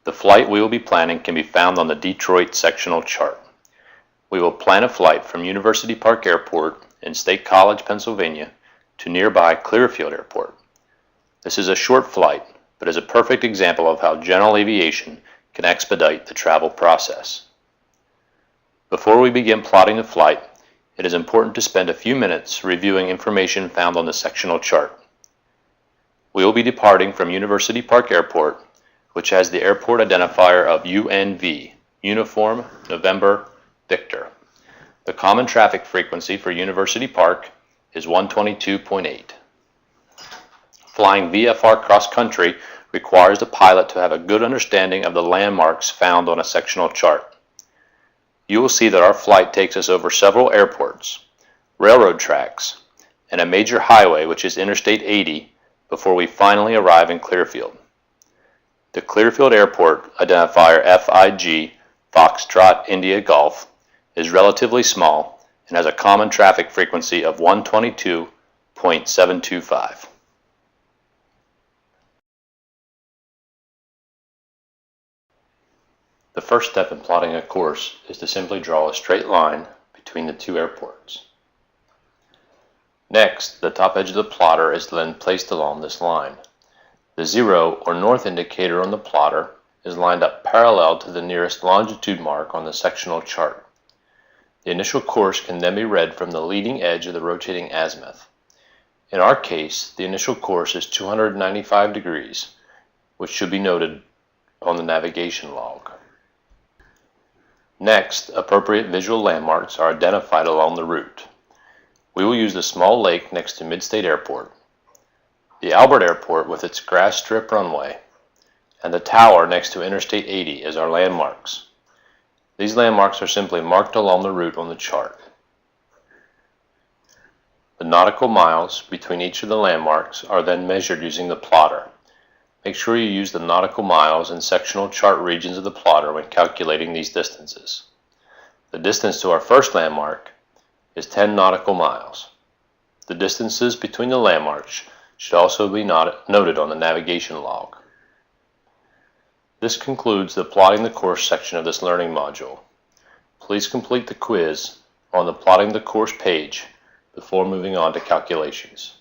The flight we will be planning can be found on the Detroit sectional chart. We will plan a flight from University Park Airport in State College, Pennsylvania to nearby Clearfield Airport. This is a short flight, but is a perfect example of how general aviation can expedite the travel process. Before we begin plotting the flight, it is important to spend a few minutes reviewing information found on the sectional chart. We will be departing from University Park Airport, which has the airport identifier of UNV, Uniform November Victor. The common traffic frequency for University Park is 122.8. Flying VFR cross-country requires the pilot to have a good understanding of the landmarks found on a sectional chart. You will see that our flight takes us over several airports, railroad tracks, and a major highway which is Interstate 80 before we finally arrive in Clearfield. The Clearfield Airport identifier FIG, Foxtrot India Golf, is relatively small and has a common traffic frequency of 122.725. The first step in plotting a course is to simply draw a straight line between the two airports. Next, the top edge of the plotter is then placed along this line. The 0 or north indicator on the plotter is lined up parallel to the nearest longitude mark on the sectional chart. The initial course can then be read from the leading edge of the rotating azimuth. In our case, the initial course is 295 degrees, which should be noted on the navigation log. Next, appropriate visual landmarks are identified along the route. We will use the small lake next to Midstate Airport, the Albert Airport with its grass strip runway, and the tower next to Interstate 80 as our landmarks. These landmarks are simply marked along the route on the chart. The nautical miles between each of the landmarks are then measured using the plotter. Make sure you use the nautical miles and sectional chart regions of the plotter when calculating these distances. The distance to our first landmark is 10 nautical miles. The distances between the landmarks should also be noted on the navigation log. This concludes the plotting the course section of this learning module. Please complete the quiz on the plotting the course page before moving on to calculations.